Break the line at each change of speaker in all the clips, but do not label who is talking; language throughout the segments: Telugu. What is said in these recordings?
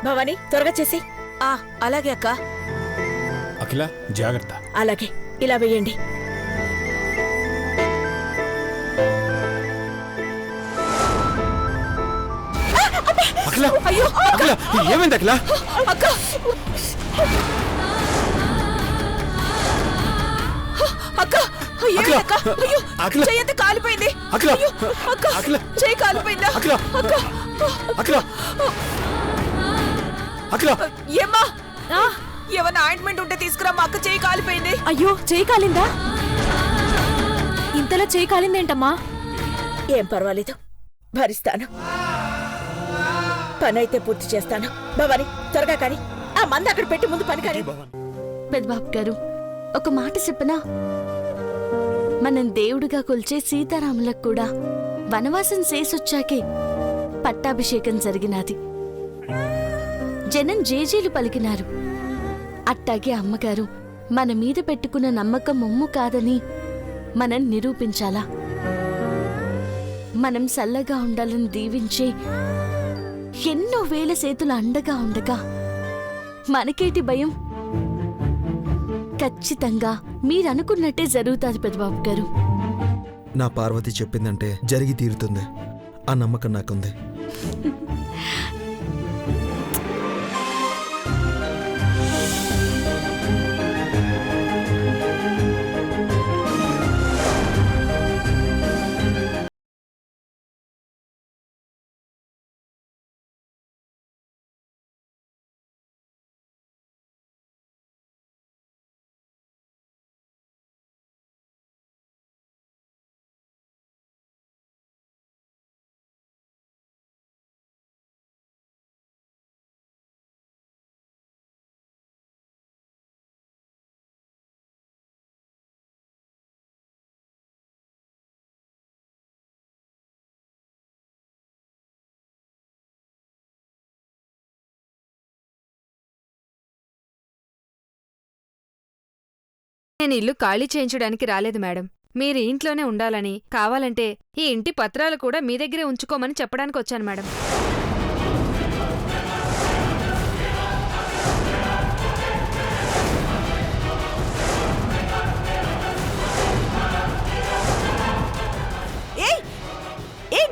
భవాని త్వరగా చేసి.
అలాగే అక్క.
అఖిల జాగ్రత్త.
అలాగే, ఇలా వేయండి.
అఖిల,
అయ్యో
అఖిల, ఏమైంది అఖిల?
అక్క, అక్క, ఏమైంది అక్క? అయ్యో,
అఖిల,
చెయ్యంతా కాలిపోయింది.
అఖిల,
అయ్యో, అక్క,
అఖిల,
చెయ్యి కాలిపోయిందా?
అఖిల,
అక్క,
అఖిల, అఖిల,
ఏమ్మా, ఏమన్నా ఆయింట్మెంట్ ఉంటే తీసుకురా, మా అక్క చెయ్యి కాలిపోయింది.
అయ్యో, చేయి కాలిందా? ఇంతలా చేయి కాలిందేంటమ్మా?
ఏం పర్వాలేదు, భరిస్తాను. పని అయితే పూర్తి చేస్తాను. భవాని త్వరగా కానీ ఆ మంది అక్కడ పెట్టి ముందు పని కానీ.
పెద్దబాబు గారు, ఒక మాట చెప్పనా? మనం దేవుడిగా కొల్చే సీతారాములకు కూడా వనవాసం చేసొచ్చాకే పట్టాభిషేకం జరిగినది. జనం జేజీలు పలికినారు. అట్టాగే అమ్మగారు మన మీద పెట్టుకున్న నమ్మకం మొమ్ము కాదని మనం నిరూపించాలా? మనం సల్లగా ఉండాలని దీవించే ఎన్నో వేల సేతుల అండగా ఉండగా మనకేటి భయం? ఖచ్చితంగా మీరనుకున్నట్టే జరుగుతుంది పెద్దబాబు గారు.
నా పార్వతి చెప్పిందంటే జరిగి తీరుతుంది. ఆ నమ్మకం నాకుంది.
నేను ఇల్లు ఖాళీ చేయించడానికి రాలేదు మేడం. మీరు ఇంట్లోనే ఉండాలని, కావాలంటే ఈ ఇంటి పత్రాలు కూడా మీ దగ్గరే ఉంచుకోమని చెప్పడానికి వచ్చాను మేడం.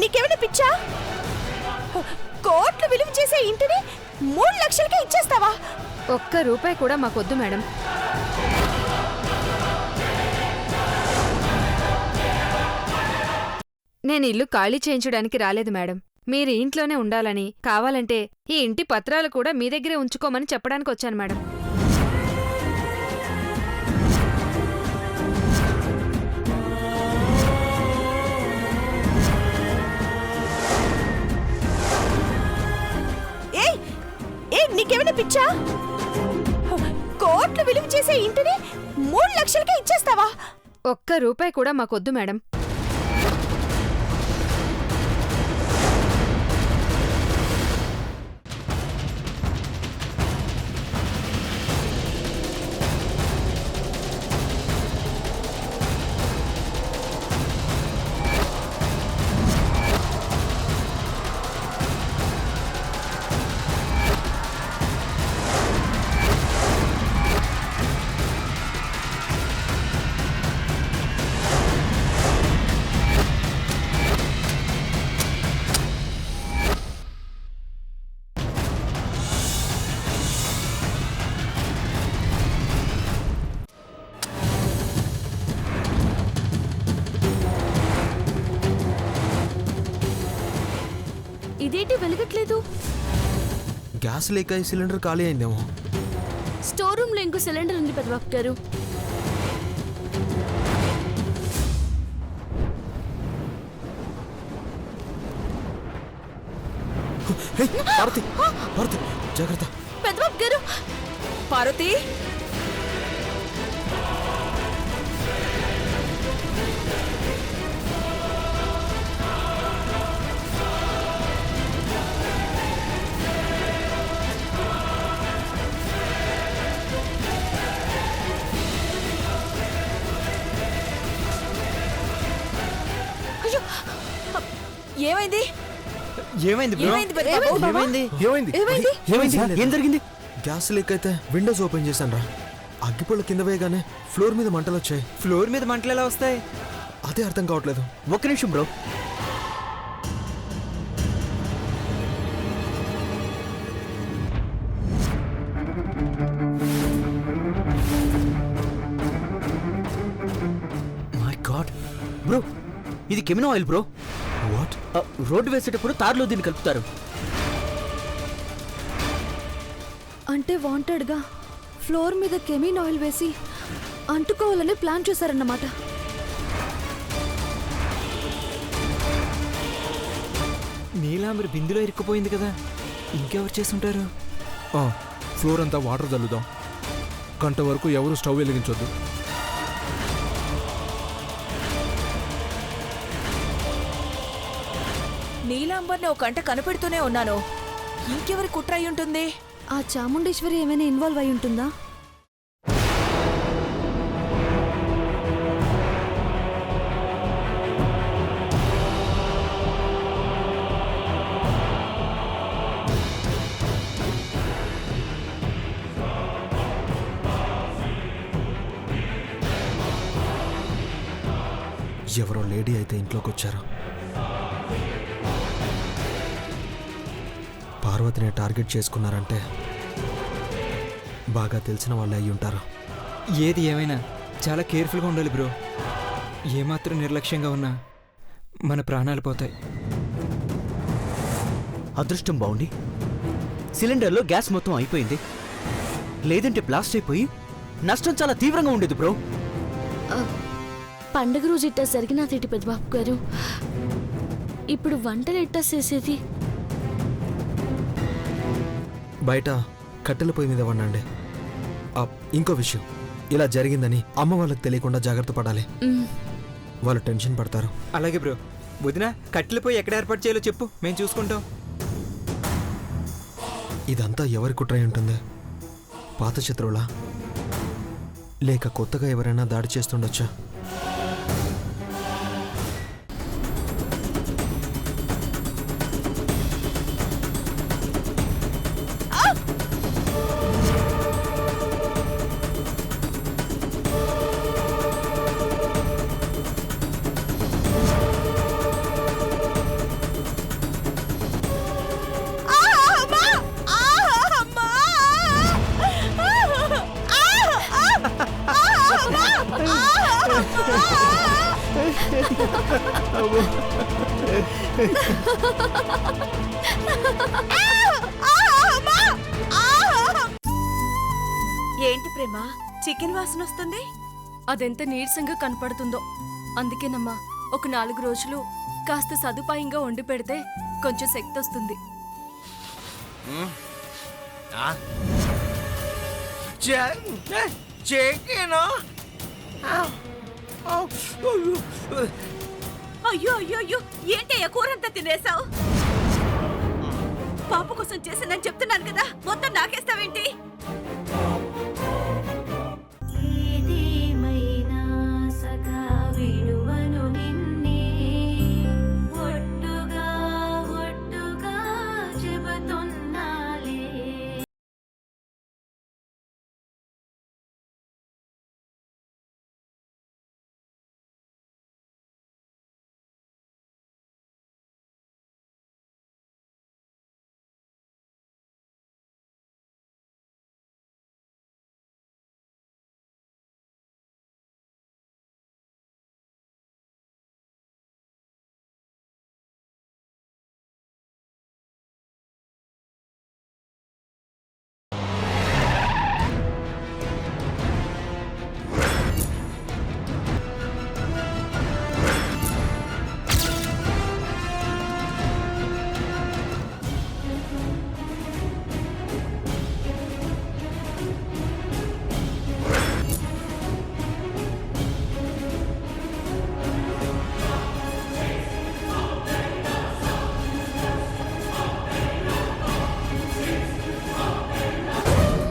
నీకేమైనా పిచ్చా? కోట్లు విలువ చేసే ఇంటిని 3 లక్షలకే ఇచ్చేస్తావా?
ఒక్క రూపాయి కూడా మాకొద్దు మేడం. నేను ఇల్లు ఖాళీ చేయించడానికి రాలేదు మేడం. మీరు ఇంట్లోనే ఉండాలని, కావాలంటే ఈ ఇంటి పత్రాలు కూడా మీ దగ్గరే ఉంచుకోమని చెప్పడానికి వచ్చాను మేడం.
నీకేమైనా పిచ్చా? కోట్లు విలువ చేసే ఇంటిని 3 లక్షలకే ఇచ్చేస్తావా?
ఒక్క రూపాయి కూడా మాకొద్దు మేడం.
ఇదేంటి వెలగట్లేదు?
గ్యాస్ లేక ఈ సిలిండర్ ఖాళీ అయిందేమో.
స్టోర్ రూమ్ లో ఇంకో సిలిండర్ ఉంది పెద్దబాబు గారు.
పార్వతి, పార్వతి, జాగ్రత్త.
పెద్దబాబు గారు.
పార్వతి, ఏమైంది?
ఏమైంది బ్రో? ఏమైంది?
ఏమైంది
ఏం జరిగింది?
గ్యాస్ లీక్ అయితే విండోస్ ఓపెన్ చేశాను రా. అగ్గిపుల్ల కింద వేయగానే ఫ్లోర్ మీద మంటలు వచ్చాయి.
ఫ్లోర్ మీద మంటలు ఎలా వస్తాయి?
అదే అర్థం కావట్లేదు.
ఒక్క నిమిషం బ్రో. మై గాడ్ బ్రో, ఇది Camino oil bro.
What?
Road వేసేటప్పుడు తారులో దీన్ని కలుపుతారు.
అంటే వాంటెడ్గా ఫ్లోర్ మీద కెమిన్ ఆయిల్ వేసి అంటుకోవాలని ప్లాన్ చేశారన్నమాట.
నీలాంబరి బిందులో ఇరుక్కుపోయింది కదా, ఇంకెవరు చేసుంటారు?
ఫ్లోర్ అంతా వాటర్ చల్లుదాం. గంట వరకు ఎవరు స్టవ్ వెలిగించొద్దు.
నీలాంబర్ని ఒక గంట కనిపెడుతూనే ఉన్నాను. ఇంకెవరి కుట్ర అయి ఉంటుంది?
ఆ చాముండేశ్వరి ఏమైనా ఇన్వాల్వ్ అయి ఉంటుందా?
ఎవరో లేడీ అయితే ఇంట్లోకి వచ్చారు. పార్వతిని టార్గెట్ చేసుకున్నారంటే బాగా తెలిసిన వాళ్ళే అయి ఉంటారు.
ఏది ఏమైనా చాలా కేర్ఫుల్గా ఉండాలి బ్రో. ఏమాత్రం నిర్లక్ష్యంగా ఉన్నా మన ప్రాణాలు పోతాయి.
అదృష్టం బాగుండి సిలిండర్లో గ్యాస్ మొత్తం అయిపోయింది. లేదంటే బ్లాస్ట్ అయిపోయి నష్టం చాలా తీవ్రంగా ఉండేది బ్రో.
పండగ రోజు ఇట్టా జరిగినదేటి పెద్దబాబు గారు. ఇప్పుడు వంటలు ఎట్టా చేసేది?
బయట కట్టెల పొయ్యి మీద వండండి. ఇంకో విషయం, ఇలా జరిగిందని అమ్మ వాళ్ళకి తెలియకుండా జాగ్రత్త పడాలి. వాళ్ళు టెన్షన్ పడతారు.
అలాగే బ్రో. వదిన, కట్టెలపోయి ఎక్కడ ఏర్పాటు చేయాలో చెప్పు, మేము చూసుకుంటాం.
ఇదంతా ఎవరి కుట్రై ఉంటుంది? పాత శత్రువులా, లేక కొత్తగా ఎవరైనా దాడి చేస్తుండొచ్చా?
ఏంటి ప్రేమ, చికెన్ వాసన వస్తుంది?
అదెంత నీరసంగా కనపడుతుందో. అందుకేనమ్మా ఒక 4 రోజులు కాస్త సదుపాయంగా వండి పెడితే కొంచెం శక్తి వస్తుంది.
అయ్యో అయ్యో అయ్యో, ఏంటయ్యా కూరంతా తినేసావు? పాప కోసం చేసిందని చెప్తున్నాను కదా, మొత్తం నాకేస్తావేంటి?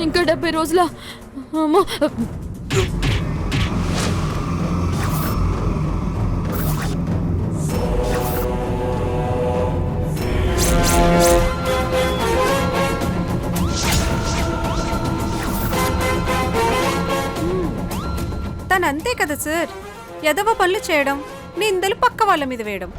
ఇంకా 70 రోజుల అమ్మో.
తనంతే కదా సార్, ఎదవ పనులు చేయడం, నిందలు పక్క వాళ్ళ మీద వేయడం.